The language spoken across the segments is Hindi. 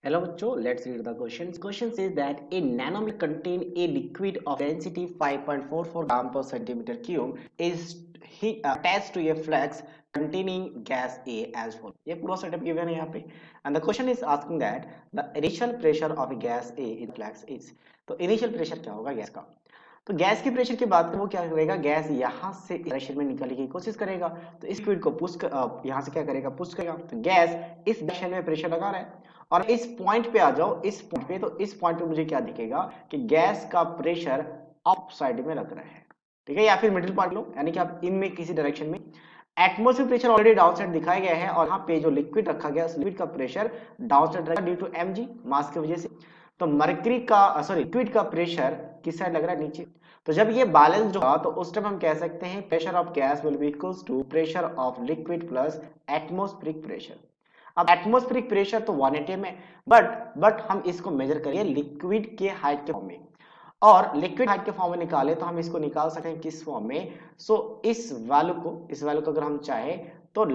Hello bachcho, let's read the questions. Question says that a nanometer contain a liquid of density 5.44 gram per centimeter cube is attached to a flask containing gas A as follows. ये पूरा setup given है यहाँ पे and the question is asking that the initial pressure of a gas A in flask is. तो initial pressure क्या होगा गैस का? तो गैस की प्रेशर की बात करें वो क्या करेगा, गैस यहाँ से डायरेक्शन में निकलने की कोशिश करेगा तो इस लिक्विड को पुश यहाँ से क्या करेगा, पुश करेगा। तो गैस इस डायरेक्शन में प्रेशर लगा रहा है और इस पॉइंट पे आ जाओ, इस पॉइंट पे, तो इस पॉइंट पे मुझे क्या दिखेगा कि गैस का प्रेशर अप साइड में लग रहा है, ठीक है, या फिर मिडिल पार्ट लो, यानी कि आप इनमें किसी डायरेक्शन में। Atmosphere pressure already down side दिखाया गया है और यहाँ पे जो लिक्विड रखा गया उस लिक्विड का प्रेशर डाउन साइड रहेगा ड्यू टू mg मास की वजह से। तो मरकरी का सॉरी लिक्विड का प्रेशर किस साइड लग रहा है, नीचे। तो जब ये बैलेंस होगा तो उस टाइम हम कह सकते हैं pressure of gas will be equals to pressure of liquid plus atmospheric pressure. अब एटमॉस्फेरिक प्रेशर तो 1 atm है, बट हम इसको मेजर करिए लिक्विड के हाइट के फॉर्म में, और लिक्विड हाइट के फॉर्म में निकाले तो हम इसको निकाल सकते हैं किस फॉर्म में। इस वैल्यू को अगर हम चाहे तो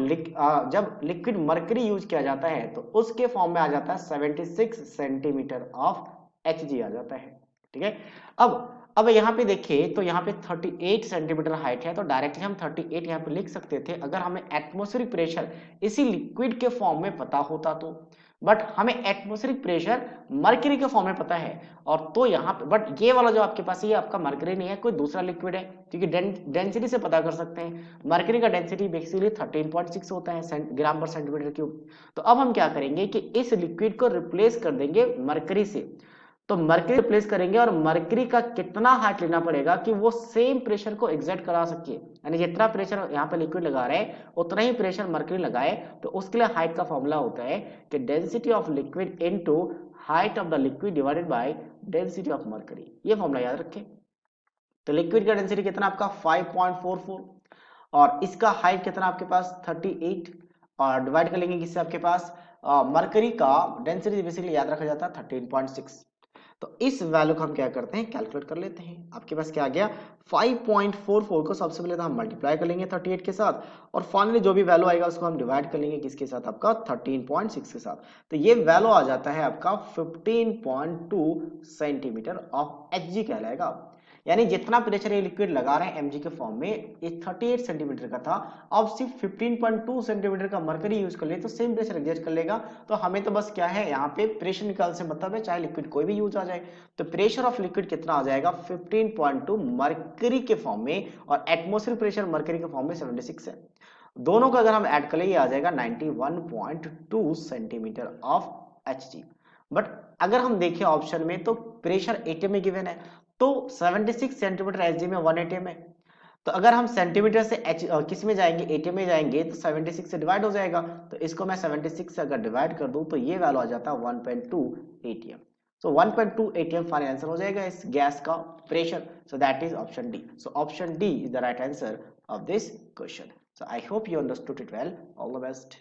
जब लिक्विड मरकरी यूज किया जाता है तो उसके फॉर्म में आ जाता है 76 सेंटीमीटर ऑफ Hg आ जाता है, ठीक है। अब यहाँ पे देखिए तो यहाँ पे 38 सेंटीमीटर हाइट है, तो डायरेक्टली हम 38 यहाँ पे लिख सकते थे अगर हमें एटमॉस्फेरिक प्रेशर इसी लिक्विड के फॉर्म में पता होता तो। बट हमें एटमॉस्फेरिक प्रेशर मरकरी के फॉर्म में पता है, और तो यहाँ पे बट ये वाला जो आपके पास है ये आपका मरकरी नहीं है, कोई दूसरा लिक्विड है, क्योंकि डेंसिटी से पता कर सकते हैं। मरकरी का डेंसिटी बेसिकली 13.6 होता है ग्राम पर सेंटीमीटर क्यूब। तो अब हम क्या करेंगे कि इस लिक्विड को रिप्लेस कर देंगे मरकरी से। तो मरकरी रिप्लेस करेंगे और मरकरी का कितना हाइट लेना पड़ेगा कि वो सेम प्रेशर को एग्जर्ट करा सके, यानी जितना प्रेशर यहाँ पे लिक्विड लगा रहे हैं उतना ही प्रेशर मरकरी लगाए। तो उसके लिए हाइट का फॉर्मूला होता है कि density of liquid into height of the liquid divided by density of mercury. ये फॉर्मूला याद रखें। तो लिक्विड का डेंसिटी कितना आपका 5.44 और इसका हाइट कितना आपके पास 38, और डिवाइड कर लेंगे किससे आपके पास मरकरी का डेंसिटी बेसिकली याद रखा जाता है 13.6। तो इस वैल्यू को हम क्या करते हैं, कैलकुलेट कर लेते हैं। आपके पास क्या आ गया 5.44 को सबसे पहले तो हम मल्टीप्लाई कर लेंगे 38 के साथ, और फाइनली जो भी वैल्यू आएगा उसको हम डिवाइड कर लेंगे किसके साथ, आपका 13.6 के साथ। तो ये वैल्यू आ जाता है आपका 15.2 सेंटीमीटर ऑफ Hg कहलाएगा। यानी जितना प्रेशर ये लिक्विड लगा रहे हैं mg के फॉर्म में, ये 38 सेंटीमीटर का था, अब सिर्फ 15.2 सेंटीमीटर का मरकरी यूज कर ले तो सेम प्रेशर एग्जस्ट कर लेगा। तो हमें तो बस क्या है यहाँ पे प्रेशर निकाल से मतलब है, चाहे लिक्विड कोई भी यूज आ जाए। तो प्रेशर ऑफ लिक्विड कितना आ जाएगा 15.2 मरकरी के फॉर्म में, और एटमॉस्फेरिक प्रेशर मरकरी के फॉर्म में 76 है। दोनों का अगर हम ऐड कर ले ये आ जाएगा 91.2 सेंटीमीटर ऑफ Hg। बट अगर हम देखें ऑप्शन में तो प्रेशर एटीएम में गिवन है, तो 76 सेंटीमीटर Hg में 1 atm है। तो अगर हम सेंटीमीटर से किस में जाएंगे, एटीएम में जाएंगे, तो 76 से डिवाइड हो जाएगा। तो इसको मैं 76 से अगर डिवाइड कर दूं तो ये वैल्यू आ जाता है 1.2 atm। सो 1.2 atm फाइनल आंसर हो जाएगा इस गैस का pressure. So that is option D. So option D is the right answer of this question. So I hope you understood it well. All the best.